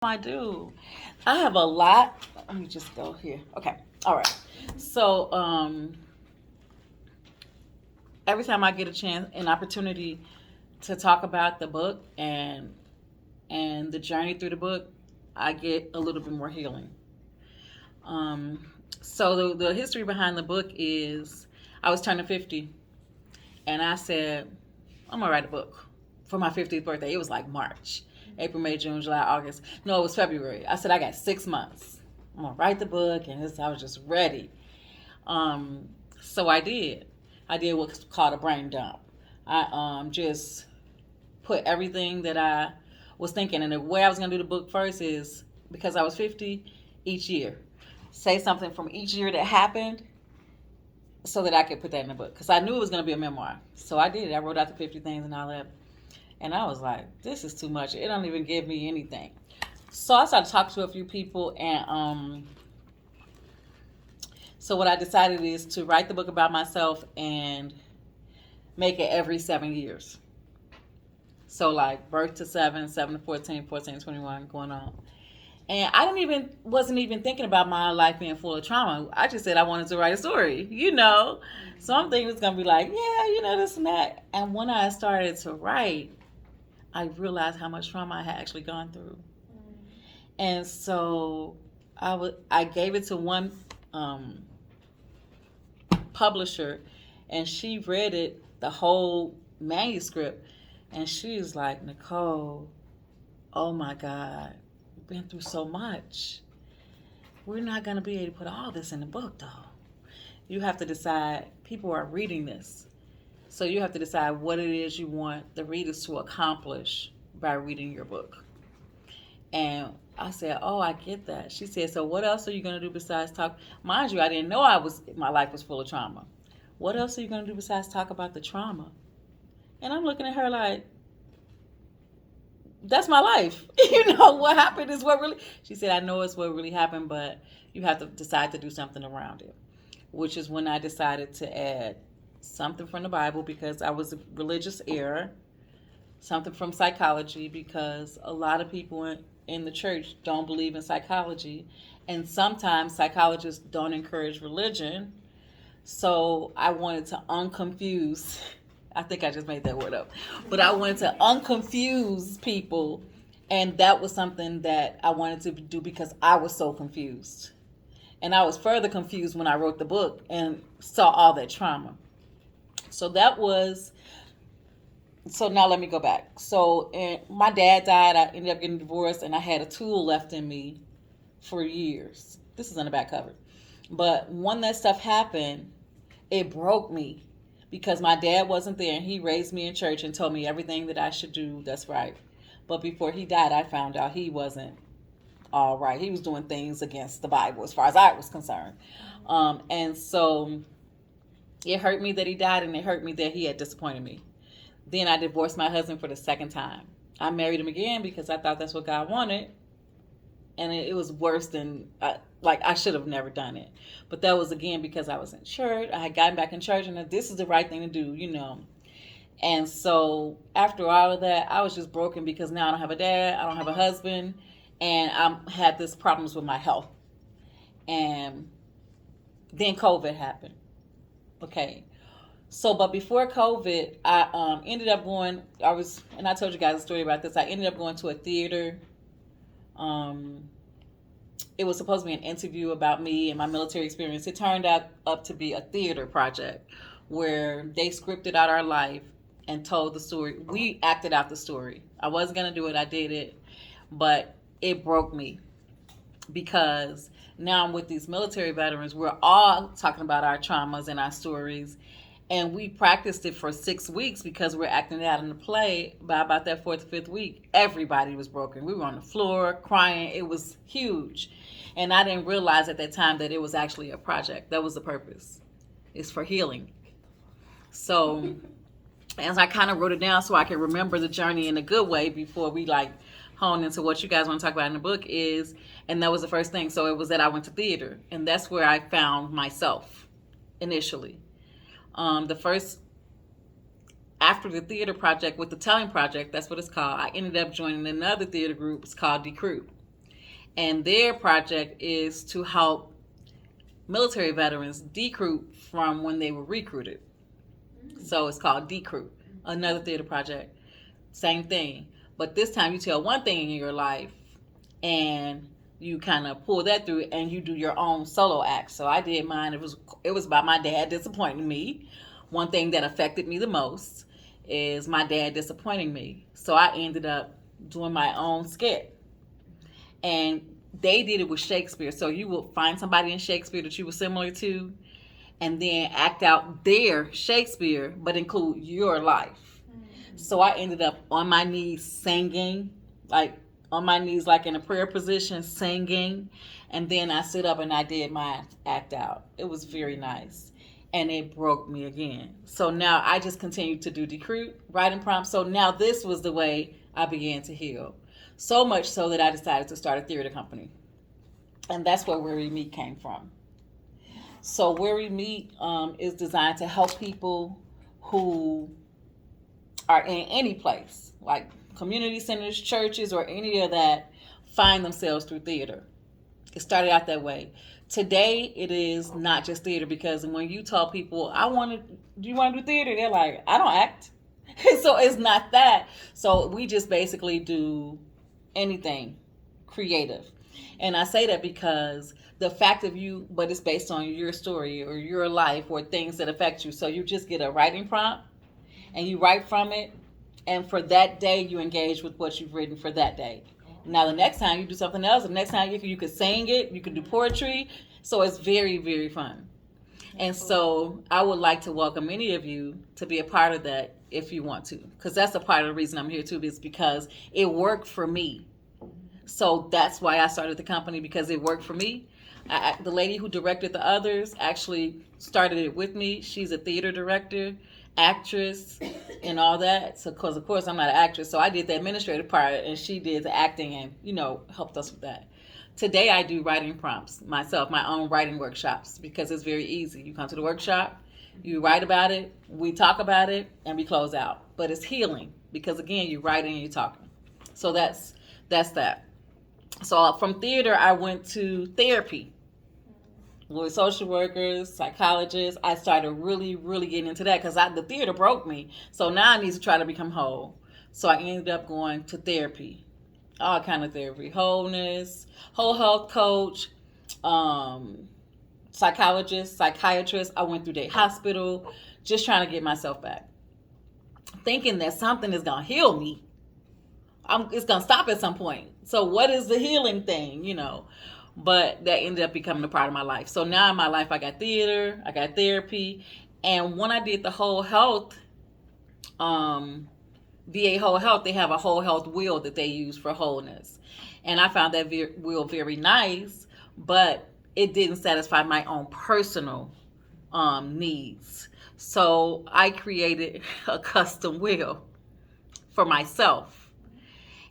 I do. I have a lot. Let me just go here. Okay. All right. So, every time I get a chance, an opportunity to talk about the book and the journey through the book, I get a little bit more healing. Um, so the history behind the book is I was turning 50, and I said I'm gonna write a book for my 50th birthday. It was like March, April, May, June, July, August. No, it was February. I said I got 6 months. I'm gonna write the book, and I was just ready. Um, so I did. I did what's called a brain dump. I just put everything that I was thinking, and the way I was gonna do the book first is because I was 50 each year. Say something from each year that happened, so that I could put that in the book because I knew it was gonna be a memoir. So I did. I wrote out the 50 things and all that, and I was like, this is too much. It don't even give me anything. So I started talking to a few people, and so what I decided is to write the book about myself and make it every 7 years. So like birth to 7, 7 to 14, 14 to 21, going on. And I didn't even wasn't even thinking about my life being full of trauma. I just said I wanted to write a story. So I'm thinking it's gonna be like, yeah, this and that. And when I started to write, I realized how much trauma I had actually gone through. And so I gave it to one publisher, and she read it, the whole manuscript, and she was like, Nicole, oh my God, we've been through so much. We're not going to be able to put all this in the book, though. You have to decide, people are reading this. So you have to decide what it is you want the readers to accomplish by reading your book. And I said, oh, I get that. She said, so what else are you going to do besides talk? Mind you, I didn't know my life was full of trauma. What else are you going to do besides talk about the trauma? And I'm looking at her like, that's my life. What happened is what really, she said, I know it's what really happened, but you have to decide to do something around it, which is when I decided to add something from the Bible because I was a religious error, something from psychology because a lot of people in the church don't believe in psychology, and sometimes psychologists don't encourage religion. So I wanted to unconfuse. I think I just made that word up. But I wanted to unconfuse people. And that was something that I wanted to do because I was so confused. And I was further confused when I wrote the book and saw all that trauma. So that was. So now let me go back. So my dad died. I ended up getting divorced, and I had a tool left in me for years. This is on the back cover. But when that stuff happened, it broke me because my dad wasn't there, and he raised me in church and told me everything that I should do that's right. But before he died, I found out he wasn't all right. He was doing things against the Bible as far as I was concerned. And so it hurt me that he died, and it hurt me that he had disappointed me. Then I divorced my husband for the second time. I married him again because I thought that's what God wanted. And it was worse than, I should have never done it. But that was again because I was in church. I had gotten back in church, and this is the right thing to do. And so after all of that, I was just broken because now I don't have a dad, I don't have a husband, and I had this problems with my health. And then COVID happened. Okay. So, but before COVID, I ended up going. And I told you guys a story about this. I ended up going to a theater. It was supposed to be an interview about me and my military experience. It turned out up to be a theater project where they scripted out our life and told the story. We acted out the story. I wasn't gonna do it. I did it, but it broke me because now I'm with these military veterans. We're all talking about our traumas and our stories. And we practiced it for 6 weeks because we're acting it out in the play. By about that fourth or fifth week, everybody was broken. We were on the floor crying. It was huge. And I didn't realize at that time that it was actually a project. That was the purpose. It's for healing. So as I kind of wrote it down so I can remember the journey in a good way before we hone into what you guys want to talk about in the book is, and that was the first thing. So it was that I went to theater, and that's where I found myself initially. The first, after the theater project with the telling project, that's what it's called, I ended up joining another theater group. It's called Decruit. And their project is to help military veterans decruit from when they were recruited. So it's called Decruit, another theater project. Same thing. But this time you tell one thing in your life and you kind of pull that through and you do your own solo act. So I did mine. It was about my dad disappointing me. One thing that affected me the most is my dad disappointing me. So I ended up doing my own skit. And they did it with Shakespeare. So you will find somebody in Shakespeare that you were similar to and then act out their Shakespeare, but include your life. So I ended up on my knees singing, like on my knees, like in a prayer position, singing. And then I stood up and I did my act out. It was very nice. And it broke me again. So now I just continue to do decruit, writing prompts. So now this was the way I began to heal. So much so that I decided to start a theater company. And that's where Where We Meet came from. So Where We Meet is designed to help people who are in any place, like community centers, churches, or any of that, find themselves through theater. It started out that way. Today, it is not just theater, because when you tell people, do you want to do theater? They're like, I don't act. So it's not that. So we just basically do anything creative. And I say that because the fact of you, but it's based on your story or your life or things that affect you. So you just get a writing prompt and you write from it. And for that day, you engage with what you've written for that day. Now, the next time you do something else, the next time you could sing it, you could do poetry. So it's very, very fun. And so I would like to welcome any of you to be a part of that if you want to. Because that's a part of the reason I'm here too, is because it worked for me. So that's why I started the company, because it worked for me. The lady who directed the others actually started it with me. She's a theater director, actress, and all that. So, because of course I'm not an actress, so I did the administrative part, and she did the acting, and helped us with that. Today I do writing prompts myself, my own writing workshops, because it's very easy. You come to the workshop, you write about it, we talk about it, and we close out. But it's healing, because again, you're writing and you're talking. So that's that. So from theater, I went to therapy with social workers, psychologists. I started really, really getting into that because the theater broke me. So now I need to try to become whole. So I ended up going to therapy, all kind of therapy, wholeness, whole health coach, psychologist, psychiatrist. I went through day hospital, just trying to get myself back, thinking that something is gonna heal me. It's gonna stop at some point. So what is the healing thing, But that ended up becoming a part of my life. So now in my life, I got theater, I got therapy. And when I did the whole health, VA Whole Health, they have a whole health wheel that they use for wholeness. And I found that wheel very nice, but it didn't satisfy my own personal needs. So I created a custom wheel for myself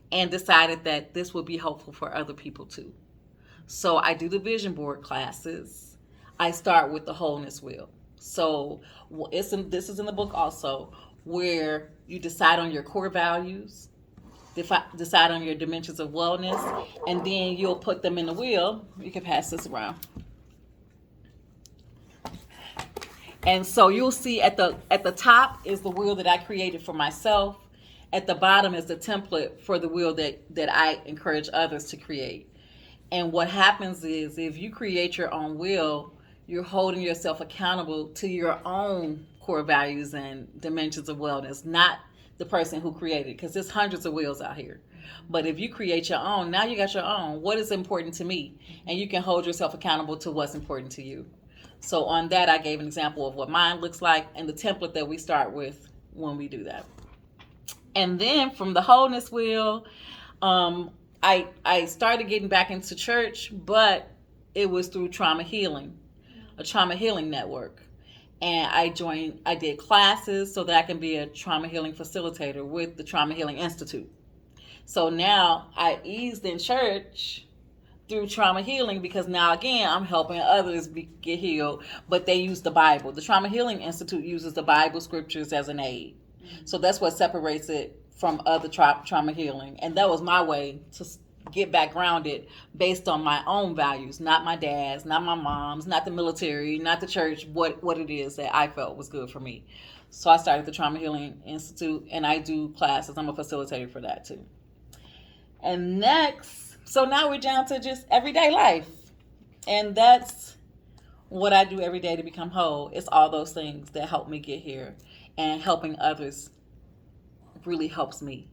and decided that this would be helpful for other people too. So I do the vision board classes. I start with the wholeness wheel. So this is in the book also, where you decide on your core values, decide on your dimensions of wellness, and then you'll put them in the wheel. You can pass this around. And so you'll see at the top is the wheel that I created for myself. At the bottom is the template for the wheel that I encourage others to create. And what happens is, if you create your own wheel, you're holding yourself accountable to your own core values and dimensions of wellness, not the person who created it, because there's hundreds of wheels out here. But if you create your own, now you got your own. What is important to me? And you can hold yourself accountable to what's important to you. So on that, I gave an example of what mine looks like and the template that we start with when we do that. And then from the wholeness wheel, I started getting back into church, but it was through trauma healing, a trauma healing network. And I did classes so that I can be a trauma healing facilitator with the Trauma Healing Institute. So now I eased in church through trauma healing, because now again, I'm helping others get healed, but they use the Bible. The Trauma Healing Institute uses the Bible scriptures as an aid. So that's what separates it from other trauma healing. And that was my way to get back grounded based on my own values, not my dad's, not my mom's, not the military, not the church, what it is that I felt was good for me. So I started the Trauma Healing Institute, and I do classes. I'm a facilitator for that too. And next, so now we're down to just everyday life. And that's what I do every day to become whole. It's all those things that help me get here. And helping others really helps me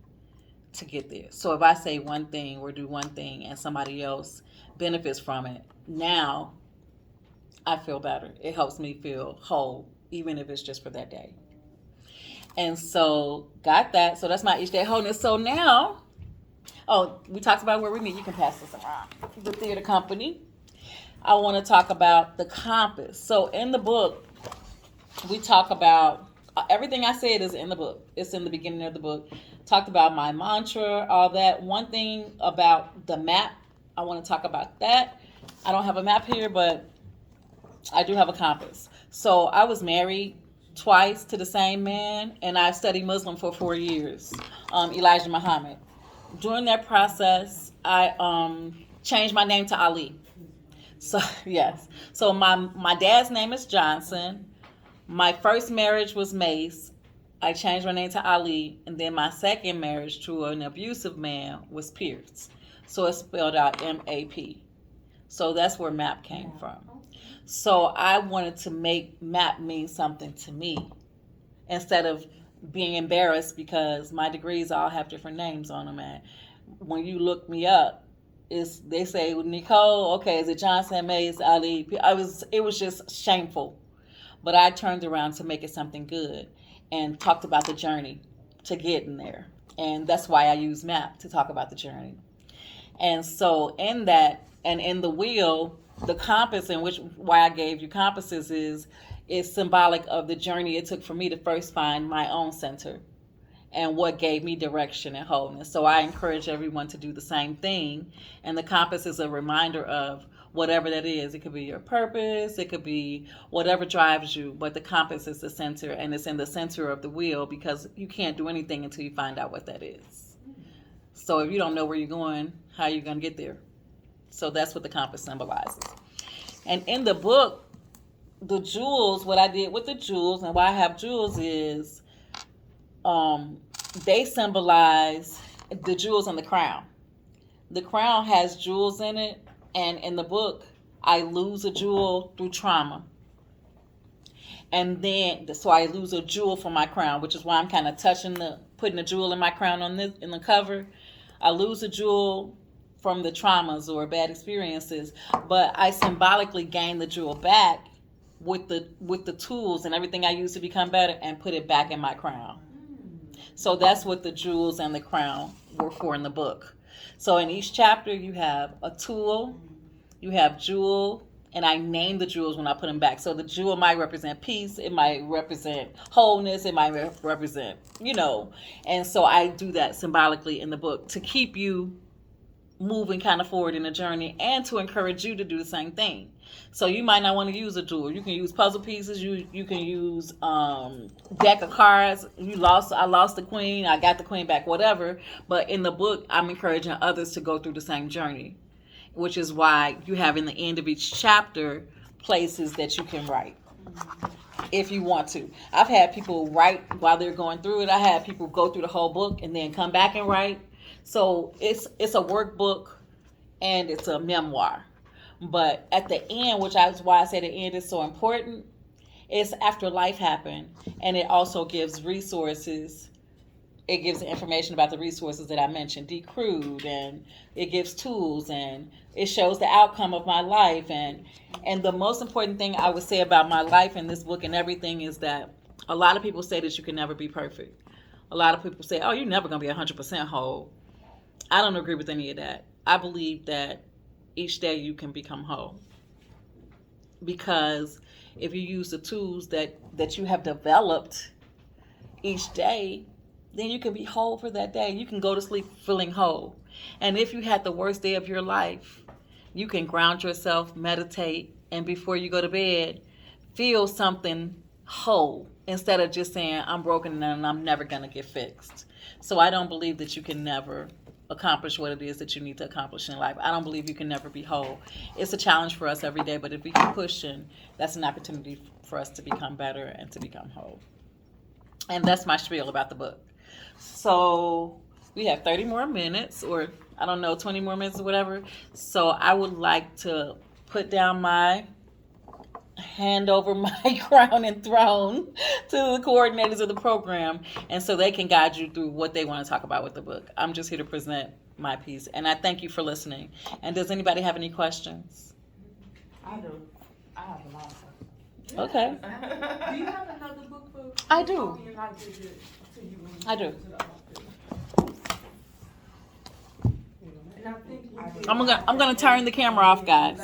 to get there. So if I say one thing or do one thing and somebody else benefits from it, now I feel better. It helps me feel whole, even if it's just for that day. And so got that. So that's my each day wholeness. So now, oh, we talked about where we meet. You can pass this around. The theater company. I want to talk about the compass. So in the book, we talk about everything I said is in the book. It's in the beginning of the book. Talked about my mantra, all that. One thing about the map, I want to talk about that. I don't have a map here, but I do have a compass. So I was married twice to the same man, and I studied Muslim for 4 years, Elijah Muhammad. During that process, I changed my name to Ali. So yes. So my dad's name is Johnson. My first marriage was Mace. I changed my name to Ali, and then my second marriage to an abusive man was Pierce. So it's spelled out MAP. So that's where MAP came from. So I wanted to make MAP mean something to me instead of being embarrassed because my degrees all have different names on them. And when you look me up, they say Nicole, okay, is it Johnson, Mays, Ali? It was just shameful. But I turned around to make it something good and talked about the journey to getting there. And that's why I use MAP to talk about the journey. And so in that, and in the wheel, the compass, in which why I gave you compasses is symbolic of the journey it took for me to first find my own center and what gave me direction and wholeness. So I encourage everyone to do the same thing. And the compass is a reminder of whatever that is. It could be your purpose, it could be whatever drives you, but the compass is the center, and it's in the center of the wheel because you can't do anything until you find out what that is. So if you don't know where you're going, how are you going to get there? So that's what the compass symbolizes. And in the book, the jewels, what I did with the jewels and why I have jewels is they symbolize the jewels on the crown. The crown has jewels in it. And in the book, I lose a jewel through trauma. And then, so I lose a jewel from my crown, which is why I'm kind of putting a jewel in my crown in the cover. I lose a jewel from the traumas or bad experiences, but I symbolically gain the jewel back with the tools and everything I use to become better and put it back in my crown. So that's what the jewels and the crown were for in the book. So in each chapter, you have a tool, you have jewel, and I name the jewels when I put them back. So the jewel might represent peace, it might represent wholeness, it might represent, And so I do that symbolically in the book to keep you moving kind of forward in the journey and to encourage you to do the same thing. So you might not want to use a jewel. You can use puzzle pieces. You can use deck of cards. I lost the queen. I got the queen back. Whatever. But in the book, I'm encouraging others to go through the same journey, which is why you have in the end of each chapter places that you can write if you want to. I've had people write while they're going through it. I had people go through the whole book and then come back and write. So it's a workbook and it's a memoir. But at the end, which is why I say the end is so important, it's after life happened, and it also gives resources. It gives information about the resources that I mentioned, decrewed, and it gives tools, and it shows the outcome of my life. And the most important thing I would say about my life in this book and everything is that a lot of people say that you can never be perfect. A lot of people say, oh, you're never going to be 100% whole. I don't agree with any of that. I believe that each day you can become whole. Because if you use the tools that you have developed each day, then you can be whole for that day. You can go to sleep feeling whole. And if you had the worst day of your life, you can ground yourself, meditate, and before you go to bed, feel something whole instead of just saying, I'm broken and I'm never going to get fixed. So I don't believe that you can never accomplish what it is that you need to accomplish in life. I don't believe you can never be whole. It's a challenge for us every day, but if we keep pushing, that's an opportunity for us to become better and to become whole. And that's my spiel about the book. So we have 30 more minutes, or I don't know, 20 more minutes or whatever. So I would like to put down my hand over my crown and throne to the coordinators of the program, and so they can guide you through what they want to talk about with the book. I'm just here to present my piece, and I thank you for listening. And does anybody have any questions? I do. I have a lot of questions. Okay. Do you have another book for? I do. I do. And I think I'm gonna turn the camera off, guys.